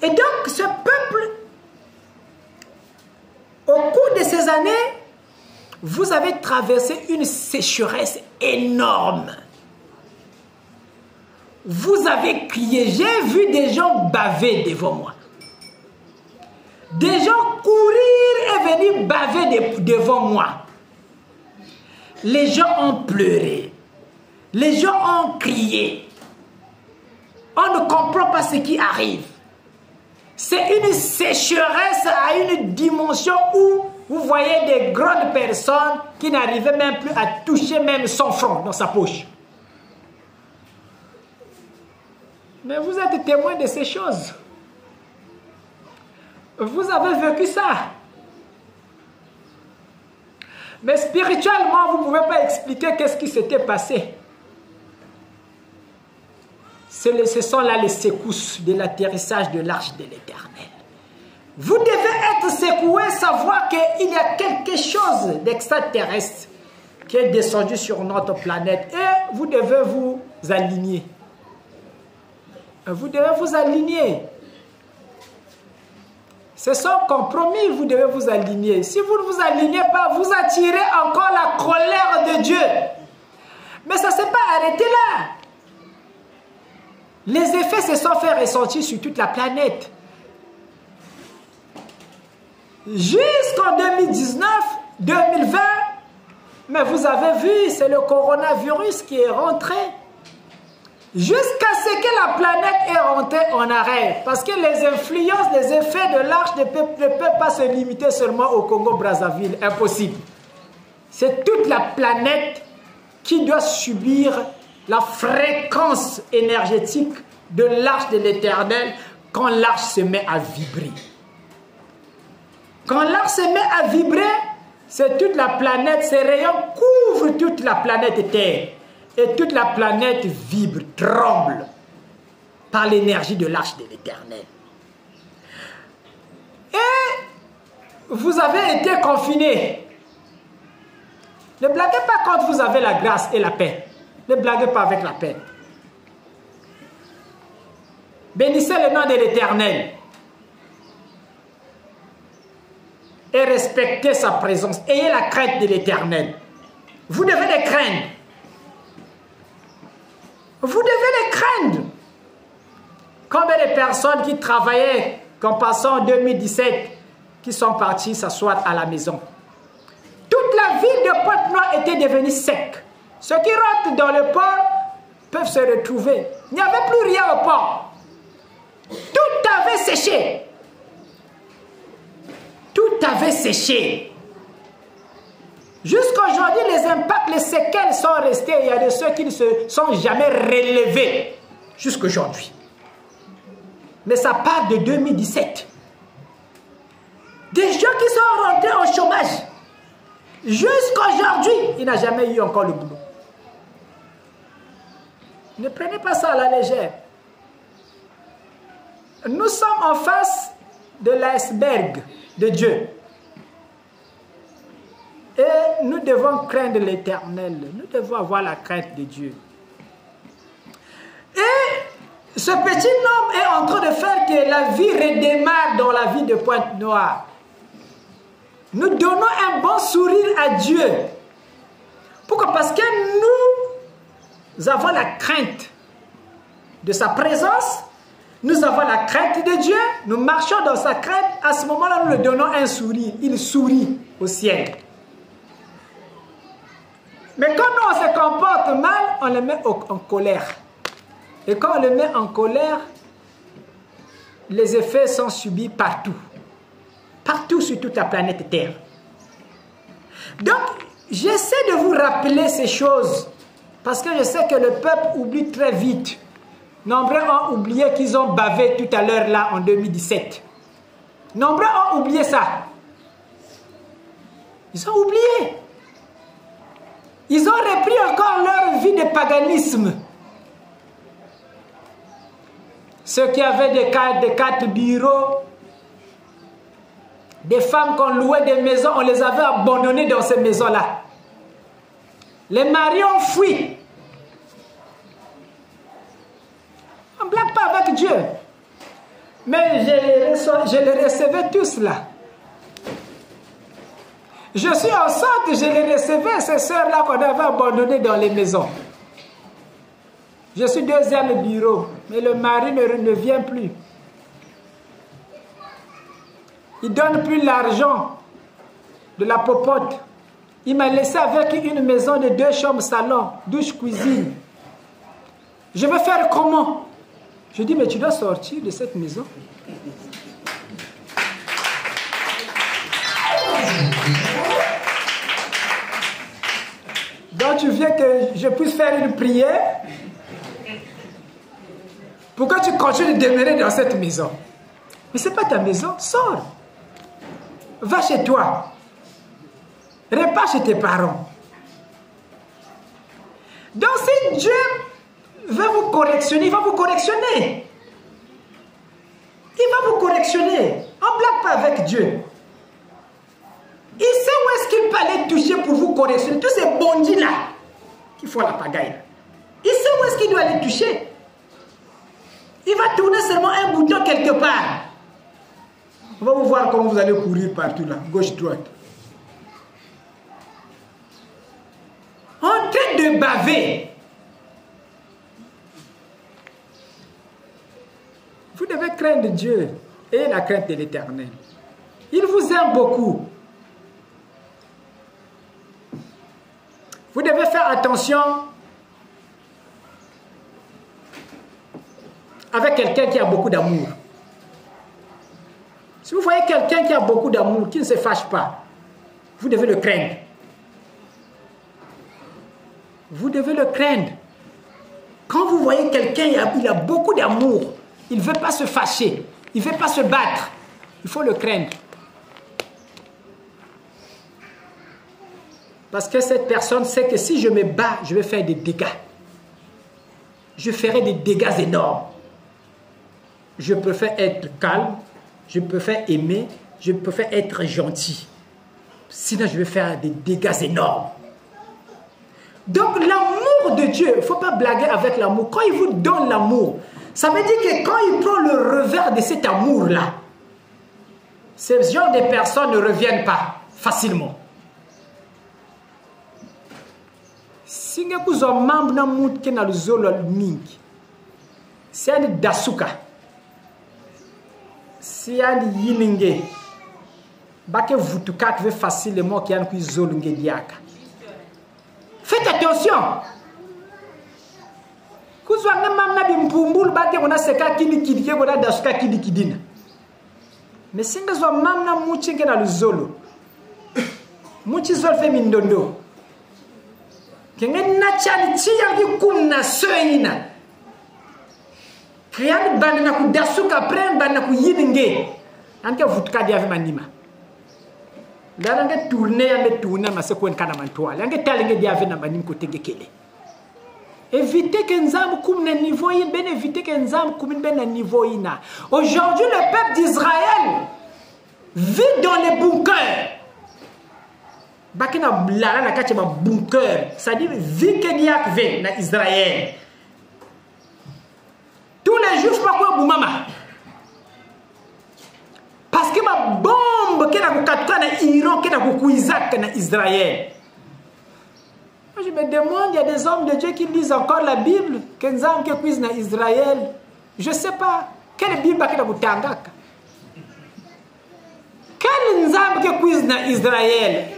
Et donc, ce peuple, au cours de ces années, vous avez traversé une sécheresse énorme. Vous avez crié. J'ai vu des gens baver devant moi. Des gens courir et venir baver devant moi. Les gens ont pleuré. Les gens ont crié. On ne comprend pas ce qui arrive. C'est une sécheresse à une dimension où vous voyez des grandes personnes qui n'arrivaient même plus à toucher même son front dans sa poche. Mais vous êtes témoin de ces choses. Vous avez vécu ça. Mais spirituellement, vous ne pouvez pas expliquer qu'est-ce qui s'était passé. Ce sont là les secousses de l'atterrissage de l'arche de l'Éternel. Vous devez être secoué, savoir qu'il y a quelque chose d'extraterrestre qui est descendu sur notre planète. Et vous devez vous aligner. Vous devez vous aligner. C'est son compromis, vous devez vous aligner. Si vous ne vous alignez pas, vous attirez encore la colère de Dieu. Mais ça ne s'est pas arrêté là. Les effets se sont fait ressentir sur toute la planète. Jusqu'en 2019, 2020, mais vous avez vu, c'est le coronavirus qui est rentré. Jusqu'à ce que la planète est rentrée en arrêt. Parce que les influences, les effets de l'arche ne peuvent pas se limiter seulement au Congo-Brazzaville. Impossible. C'est toute la planète qui doit subir la fréquence énergétique de l'arche de l'Éternel quand l'arche se met à vibrer. Quand l'arche se met à vibrer, c'est toute la planète, ses rayons couvrent toute la planète Terre. Et toute la planète vibre, tremble par l'énergie de l'arche de l'Éternel. Et vous avez été confinés. Ne blaguez pas quand vous avez la grâce et la paix. Ne blaguez pas avec la paix. Bénissez le nom de l'Éternel. Et respectez sa présence. Ayez la crainte de l'Éternel. Vous devez les craindre. Vous devez les craindre. Combien de personnes qui travaillaient en passant en 2017 qui sont parties s'asseoir à la maison? Toute la ville de Pointe-Noire était devenue sec. Ceux qui rentrent dans le port peuvent se retrouver. Il n'y avait plus rien au port. Tout avait séché. Tout avait séché. Jusqu'à aujourd'hui, les impacts, les séquelles sont restés. Il y a de ceux qui ne se sont jamais relevés jusqu'à aujourd'hui. Mais ça part de 2017. Des gens qui sont rentrés au chômage. Jusqu'à aujourd'hui, il n'a jamais eu encore le boulot. Ne prenez pas ça à la légère. Nous sommes en face de l'iceberg de Dieu. Et nous devons craindre l'Éternel. Nous devons avoir la crainte de Dieu. Et ce petit homme est en train de faire que la vie redémarre dans la vie de Pointe-Noire. Nous donnons un bon sourire à Dieu. Pourquoi? Parce que nous avons la crainte de sa présence. Nous avons la crainte de Dieu. Nous marchons dans sa crainte. À ce moment-là, nous lui donnons un sourire. Il sourit au ciel. Mais quand on se comporte mal, on le met en colère. Et quand on le met en colère, les effets sont subis partout. Partout sur toute la planète Terre. Donc, j'essaie de vous rappeler ces choses. Parce que je sais que le peuple oublie très vite. Nombreux ont oublié qu'ils ont bavé tout à l'heure là en 2017. Nombreux ont oublié ça. Ils ont oublié. Ils ont repris encore leur vie de paganisme. Ceux qui avaient des quatre bureaux, des femmes qu'on louait des maisons, on les avait abandonnées dans ces maisons-là. Les maris ont fui. On ne blague pas avec Dieu. Mais je les recevais tous là. Je suis en sorte que je les recevais, ces sœurs-là qu'on avait abandonnées dans les maisons. Je suis deuxième bureau, mais le mari ne vient plus. Il ne donne plus l'argent de la popote. Il m'a laissé avec une maison de 2 chambres, salon, douche, cuisine. Je vais faire comment? Je dis, mais tu dois sortir de cette maison. Donc tu viens que je puisse faire une prière. Pourquoi tu continues de demeurer dans cette maison? Mais ce n'est pas ta maison, sors. Va chez toi. Repars chez tes parents. Donc si Dieu veut vous correctionner, il va vous correctionner. Il va vous correctionner. On ne blague pas avec Dieu. Il sait où est-ce qu'il peut aller toucher pour vous correctionner. Tous ces bandits-là qui font la pagaille. Il sait où est-ce qu'il doit aller toucher. Il va tourner seulement un bouton quelque part. On va vous voir comment vous allez courir partout là, gauche-droite. En train de baver. Vous devez craindre Dieu et la crainte de l'Éternel. Il vous aime beaucoup. Vous devez faire attention avec quelqu'un qui a beaucoup d'amour. Si vous voyez quelqu'un qui a beaucoup d'amour, qui ne se fâche pas, vous devez le craindre. Vous devez le craindre. Quand vous voyez quelqu'un, il a beaucoup d'amour, il ne veut pas se fâcher, il ne veut pas se battre, il faut le craindre. Parce que cette personne sait que si je me bats, je vais faire des dégâts. Je ferai des dégâts énormes. Je préfère être calme, je préfère aimer, je préfère être gentil. Sinon, je vais faire des dégâts énormes. Donc, l'amour de Dieu, il ne faut pas blaguer avec l'amour. Quand il vous donne l'amour, ça veut dire que quand il prend le revers de cet amour-là, ce genre de personnes ne reviennent pas facilement. Si vous avez un membre qui a le zolo mingi, c'est un dasuka. Si un yininge, baké vutuka veut facilement qu'il y a un zolunge diaka. Faites attention. Vous avez un membre qui mpumbul baké on a seka kini kidi on a dasuka kidi kidina. Mais si vous avez un membre qui a le zolo, muchi zol fait mindondo. Kengen na chani chiya ki kumna soyina. Kriani bana ku dasuka pren bana ku yininge. Anke vutuka dia ve manima. La nge tourner ya me tourner ma se ko en kana mantoile. Anke talenge dia ve na banim ko tegekele. Évitez que nzam kum na niveau yin ben éviter que nzam kum ben na niveau ina. Aujourd'hui le peuple d'Israël vit dans les bunkers. Bakina lara na kati ma bunker, c'est-à-dire vie que diak ve na Israël. Tous les jours je pas quoi boumama. Parce que ma bombe qui na kukatuka na Iran, qui na kukuizak na Israël. Moi je me demande, il y a des hommes de Dieu qui lisent encore la Bible, que nzam ke kuiz na Israël. Je sais pas quelle Bible qui na kutangaka. Quel nzam ke kuiz na Israël.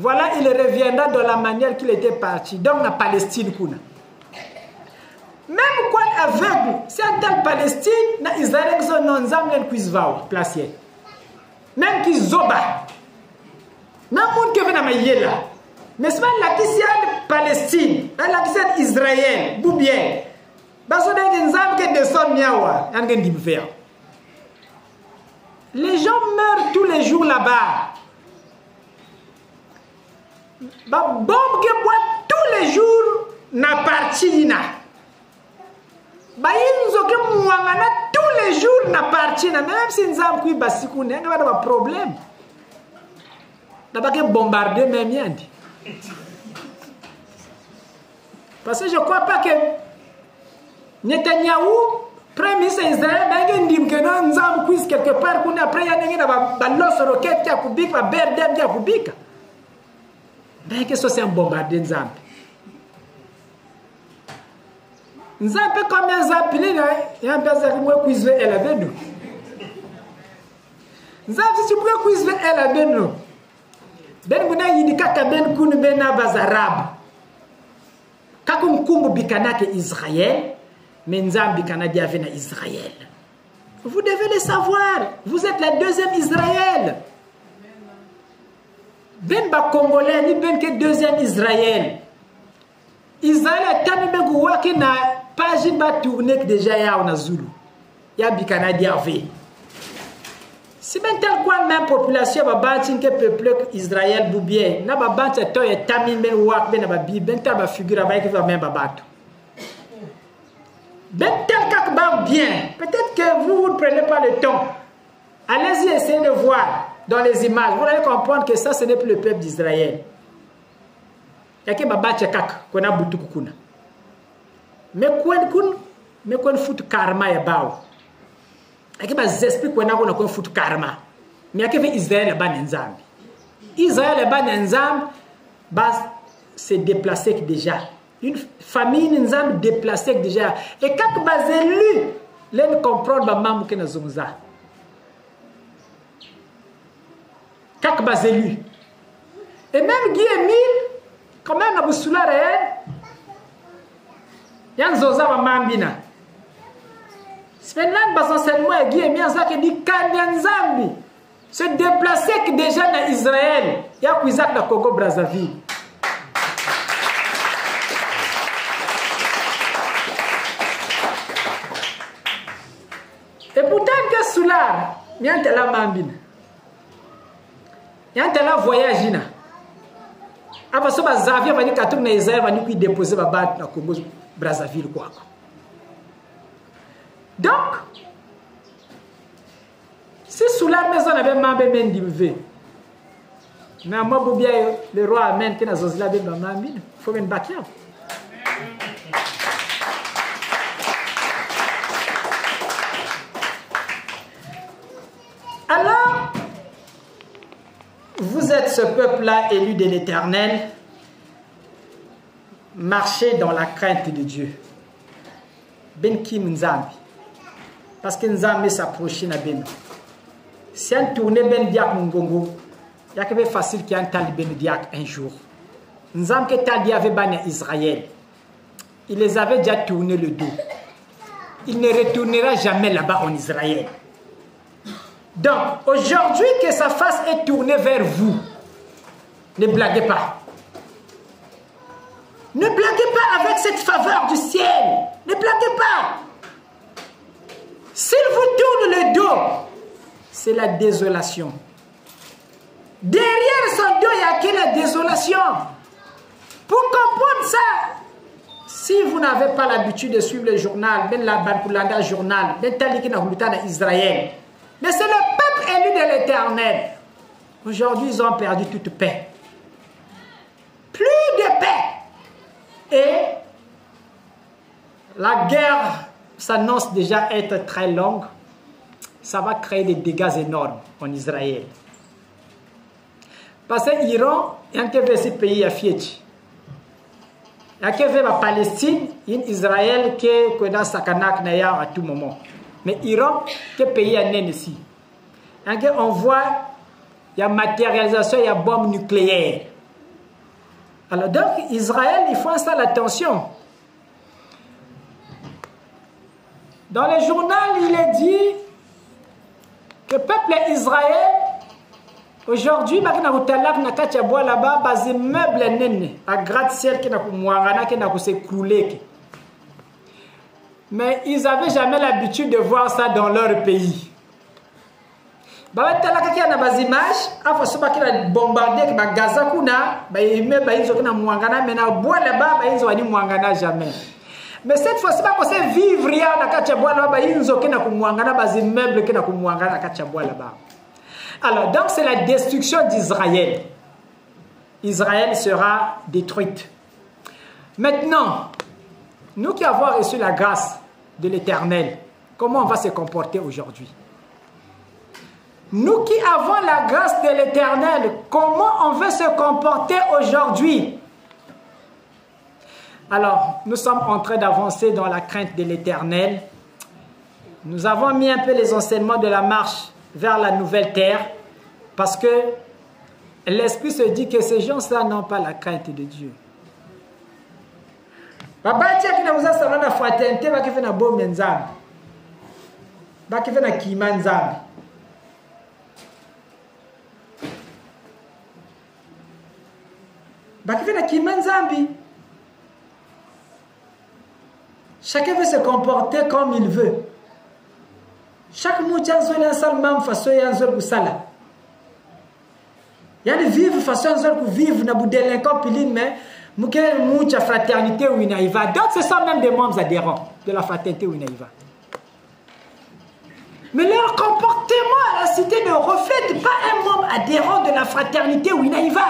Voilà, il reviendra de la manière qu'il était parti. Donc, la Palestine. Même quand aveugle, c'est dans Palestine, na Israël, qui non zamlen kuizvao, placé. Même qui zoba. Même monde qui vient à Mayela. Mais c'est pas la qui c'est Palestine, la qui c'est Israël, Boubien. Parce que les gens qui descendent miawa, y a un différent. Les gens meurent tous les jours là-bas. La bombe qui boit tous les jours n'a parti na. Baïnzo que mouangana tous les jours n'a parti na. Même si nous avons pris basikou, nous avons un problème. Nous avons bombardé même yandi. Parce que je ne crois pas que Netanyahou, premier ministre d'Israël, il dit que nous avons quelque part, après il y a un ballon roquette qui a coupé, un berdem qui a coupé. Mais que ça c'est un bombardé Nzambe. Nzambe combien Nzambe il y a un personne qui m'a cuisé elle avait nous. Nzambe si tu peux cuisé elle avait nous. Ben kuna yidika ka ben kun bena bazarab. Kakum kumbu bikana ke Israël, mais Nzambe bikana dia na Israël. Vous devez le savoir. Vous êtes la deuxième Israël. Ben ba Congolais ni ben que deuxième Israël. Israël tami be waki na page ba tourner déjà ya na Zulu. Ya bikana dia ve. Si ben tel quoi même population ba bâti que peuple Israël boubien na ba bâti to ya tami ben wak ben ba bi ben ta ba figure ba qui va même ba batu. Ben tel kak ba bien. Peut-être que vous ne prenez pas le temps. Allez-y essayer de voir dans les images, vous allez comprendre que ça, ce n'est plus le peuple d'Israël. Il y a que baba tchekak qu'on a boutu kukuna. Mais qu'on fout karma ya bao. Il y a que bas esprits qu'on a fout karma. Mais il y a que Israël ban Nzambe. Israël ban Nzambe bas se déplacer déjà. Une famille Nzambe déplacée déjà. Et quand bas élu, les comprendre ba mamu ke na zungza. Kak bazelu. Et même Guy Emile, quand même, à Boussoula réel, il y a un zoza à Mambina. C'est maintenant que seulement Guy Emile a dit Kanyanzambi se déplacer déjà dans Israël. Il y a Kouizak dans Congo Brazzaville. Et pourtant, que Soulard, il y a un la Mambina. Il y a un voyage. Après ça, Xavier va dire que Israël va nous déposer dans le Congo Brazzaville. Donc, si sous la maison avait Mambé Mendimvé, mais moi, le roi amène que nous avons dit il faut une bâtiment. Alors, vous êtes ce peuple-là élu de l'Éternel, marchez dans la crainte de Dieu. Ben Kim Nzambi. Parce que Nzambi s'approche na ben. Si on tourne ben diak Mungongo, il y a que facile qu'il y ait un tal ben diak un jour. Nzambi que tal avait ban Israël. Il les avait déjà tourné le dos. Il ne retournera jamais là-bas en Israël. Donc, aujourd'hui que sa face est tournée vers vous, ne blaguez pas. Ne blaguez pas avec cette faveur du ciel. Ne blaguez pas. S'il vous tourne le dos, c'est la désolation. Derrière son dos, il n'y a que la désolation. Pour comprendre ça, si vous n'avez pas l'habitude de suivre le journal, même la Bankulanda journal, même Taliki na Israël, mais c'est le peuple élu de l'Éternel. Aujourd'hui, ils ont perdu toute paix. Plus de paix. Et la guerre s'annonce déjà être très longue. Ça va créer des dégâts énormes en Israël. Parce que l'Iran, il y a un pays à Fietch. Il y a la Palestine, il y a Israël qui est dans sa canaque à tout moment. Mais l'Iran, quel pays est né ici? On voit, il y a matérialisation, il y a bombe nucléaire. Alors donc, Israël, il faut ça l'attention. Dans le journal, il est dit que le peuple Israël, aujourd'hui, là-bas, basé meuble nene, à gratte-ciel qui n'a pas s'écrouler. Mais ils n'avaient jamais l'habitude de voir ça dans leur pays. Ils ont bombardé Gaza, jamais. Mais cette fois-ci, c'est pas vivre là-bas. Alors, donc, c'est la destruction d'Israël. Israël sera détruite. Maintenant, Nous qui avons reçu la grâce de l'Éternel, comment on va se comporter aujourd'hui? Nous qui avons la grâce de l'Éternel, comment on veut se comporter aujourd'hui? Alors, nous sommes en train d'avancer dans la crainte de l'Éternel. Nous avons mis un peu les enseignements de la marche vers la nouvelle terre parce que l'Esprit se dit que ces gens-là n'ont pas la crainte de Dieu. Babati akina uzasa na fraternité bakife na bombe nzambe. Bakife na kima nzambe. Bakife na kima nzambe. Chacun veut se comporter comme il veut. Chaque moucha nzoli ansal mam façon ya nzoli kusala. Yani vivre façon nzoli ku vivre na budelinquant piline mais Mouké moucha fraternité ou inaïva. D'autres ce sont même des membres adhérents de la fraternité ou inaïva. Mais leur comportement à la cité ne reflète pas un membre adhérent de la fraternité ou inaïva.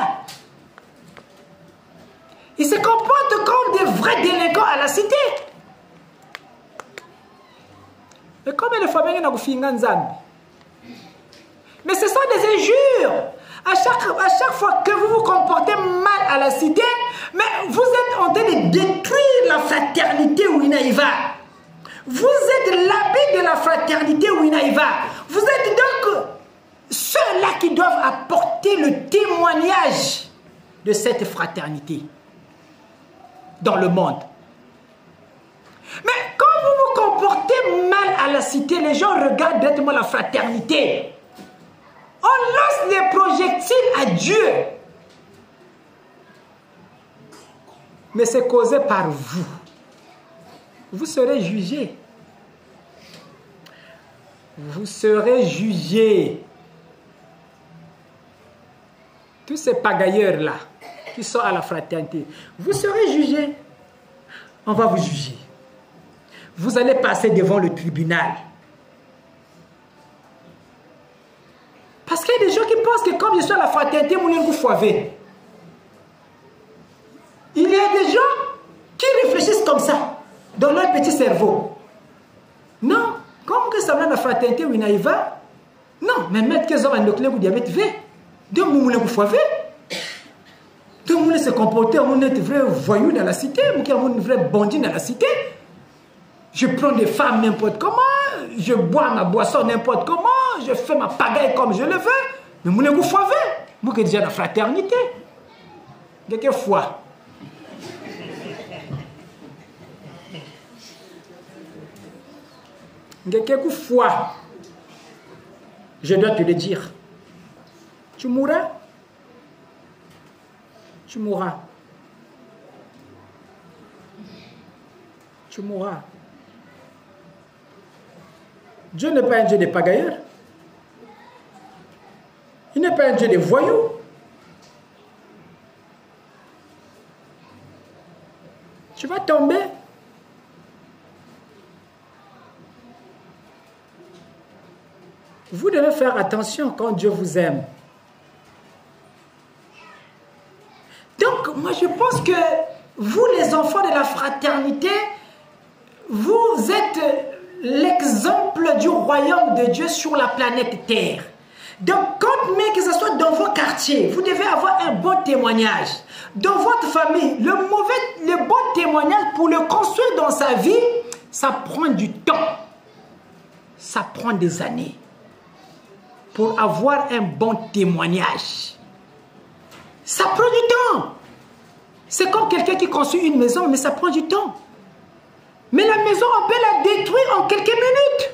Ils se comportent comme des vrais délinquants à la cité. Mais combien de fois mais ce sont des injures. À chaque fois que vous vous comportez mal à la cité, mais vous êtes en train de détruire la fraternité Winaïva. Vous êtes l'habit de la fraternité Winaïva. Vous êtes donc ceux-là qui doivent apporter le témoignage de cette fraternité dans le monde. Mais quand vous vous comportez mal à la cité, les gens regardent directement la fraternité. On lance des projectiles à Dieu. Mais c'est causé par vous. Vous serez jugés. Vous serez jugés. Tous ces pagailleurs-là qui sont à la fraternité, vous serez jugés. On va vous juger. Vous allez passer devant le tribunal. Parce qu'il y a des gens qui pensent que comme je suis à la fraternité, vous foivez. Il y a des gens qui réfléchissent comme ça, dans leur petit cerveau. Non, comme que ça va la fraternité où il y va. Non, mais mettre que ça va nous vous diabète V. Donc vous foivez. Donc vous se comporter comme un vrai voyou dans la cité, vous êtes un vrai bandit dans la cité. Je prends des femmes n'importe comment, je bois ma boisson n'importe comment, je fais ma pagaille comme je le veux. Mais vous vous foivez. Vous qui êtes déjà dans la fraternité. Quelquefois. Quelquefois, je dois te le dire. Tu mourras. Tu mourras. Tu mourras. Dieu n'est pas un Dieu des pagailleurs. Il n'est pas un Dieu des voyous. Tu vas tomber. Vous devez faire attention quand Dieu vous aime. Donc, moi je pense que vous, les enfants de la fraternité, vous êtes l'exemple du royaume de Dieu sur la planète Terre. Donc, quand même que ce soit dans vos quartiers, vous devez avoir un bon témoignage. Dans votre famille, le bon témoignage, pour le construire dans sa vie, ça prend du temps. Ça prend des années. Pour avoir un bon témoignage. Ça prend du temps. C'est comme quelqu'un qui construit une maison, mais ça prend du temps. Mais la maison, on peut la détruire en quelques minutes.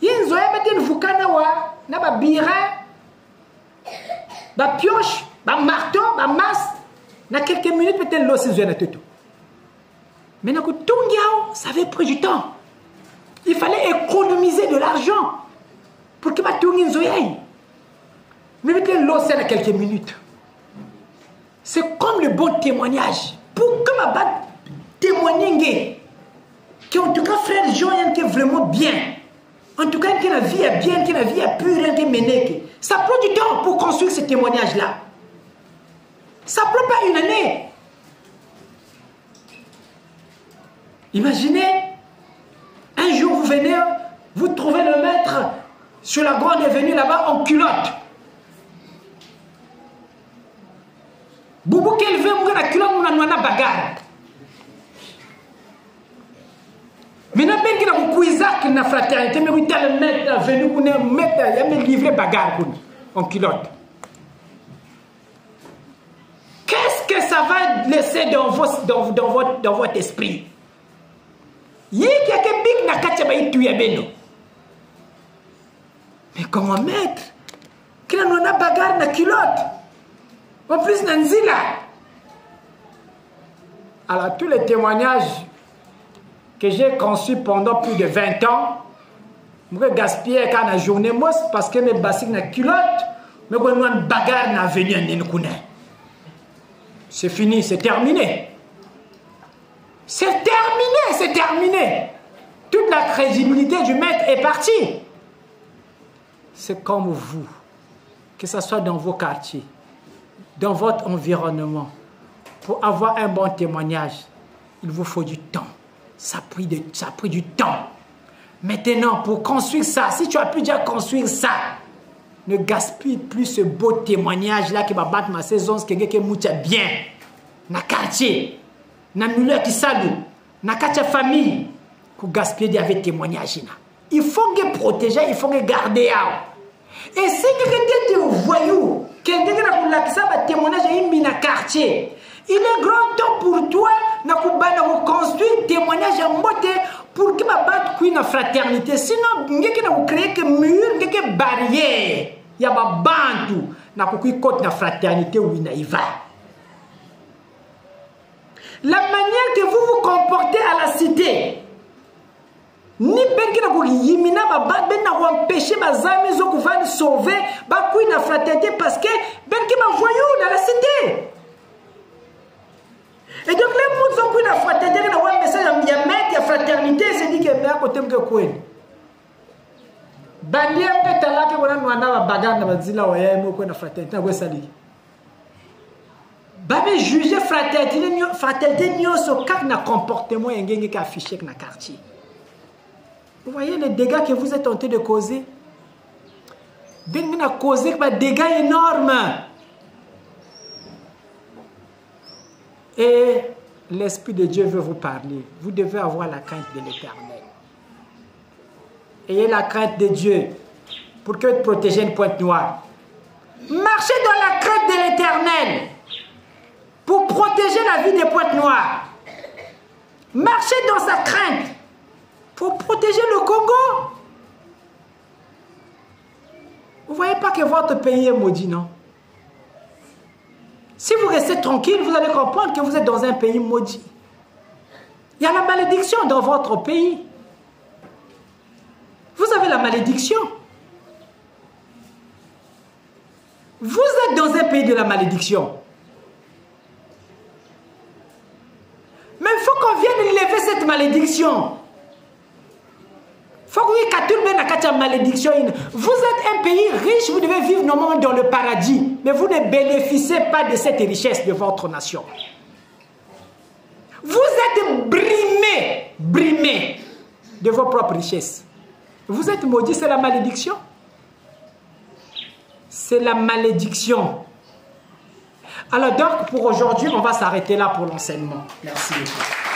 Il y a une pioche, un marteau, un masse. Dans quelques minutes, peut-être l'eau s'est tout. Mais ça avait pris du temps. Il fallait économiser de l'argent pour que ma tourne zoyaille. Mais peut-être l'eau c'est dans quelques minutes. C'est comme le bon témoignage. Pour que ma batte témoigne qu'en tout cas frère Jean qui est vraiment bien. En tout cas que la vie est bien, que la vie est pure, que menée. Ça prend du temps pour construire ce témoignage là. Ça prend pas une année. Imaginez, un jour vous venez, vous trouvez le maître sur la grande avenue là-bas en culotte. Boubou qu'elle veut, la culotte, on a bagarre. Maintenant, ben qui n'a pas cuisac na fraternité, mais oui, tel maître venu qu'on est maître, il a me livré bagarre en culotte. Qu'est-ce que ça va laisser dans votre esprit? Mais comment mettre? Qu'il y a bagarre na culotte. En plus, Nanzila. Alors, tous les témoignages que j'ai conçus pendant plus de 20 ans, je vais gaspiller quand la journée, moi, parce que mes bassines na culotte, mais quand on a une bagarre na venir c'est fini, c'est terminé. C'est terminé, c'est terminé. Toute la crédibilité du maître est partie. C'est comme vous, que ce soit dans vos quartiers, dans votre environnement. Pour avoir un bon témoignage, il vous faut du temps. Ça a pris du temps. Maintenant, pour construire ça, si tu as pu déjà construire ça, ne gaspille plus ce beau témoignage-là qui va battre ma saison, ce qui est bien. Dans le quartier, dans le milieu qui salue, dans la famille, pour gaspiller avec témoignage. Il faut que protéger, il faut que garder. Et si quelqu'un est voyou, quelqu'un a un témoignage dans le quartier, il est grand temps pour toi de construire un témoignage en beauté pour que tu batte une fraternité. Sinon, il y a créé un mur, une barrière. Il y a un bantu, il y a une fraternité où il va. La manière que vous vous comportez à la cité, ni ben qui n'a pas yimina ben n'a pas empêché mes amis qui vont sauver ba kui na fraternité parce que ben qui m'a voyou dans la cité. Et donc les gens qui ont la fraternité, qui ont un message il y a maître, il y a fraternité, c'est dit que mais à côté de quoi? Bandier peut là que on a na bagarre na bazila wa yemo ko na fraternité na quoi ça dit? Babe juger fraternité nyoso kak na comportement ngenge ka affiché na quartier. Vous voyez les dégâts que vous êtes tenté de causer? Ben a causé des dégâts énormes. Et l'Esprit de Dieu veut vous parler. Vous devez avoir la crainte de l'Éternel. Ayez la crainte de Dieu pour que vous protégiez une pointe noire. Marchez dans la crainte de l'Éternel pour protéger la vie des pointes noires. Marchez dans sa crainte pour protéger le Congo. Vous ne voyez pas que votre pays est maudit, non? Si vous restez tranquille, vous allez comprendre que vous êtes dans un pays maudit. Il y a la malédiction dans votre pays. Vous avez la malédiction. Vous êtes dans un pays de la malédiction. Mais il faut qu'on vienne lever cette malédiction. Faut que vous malédiction. Vous êtes un pays riche, vous devez vivre normalement dans le paradis, mais vous ne bénéficiez pas de cette richesse de votre nation. Vous êtes brimé de vos propres richesses. Vous êtes maudit, c'est la malédiction. C'est la malédiction. Alors donc, pour aujourd'hui, on va s'arrêter là pour l'enseignement. Merci beaucoup.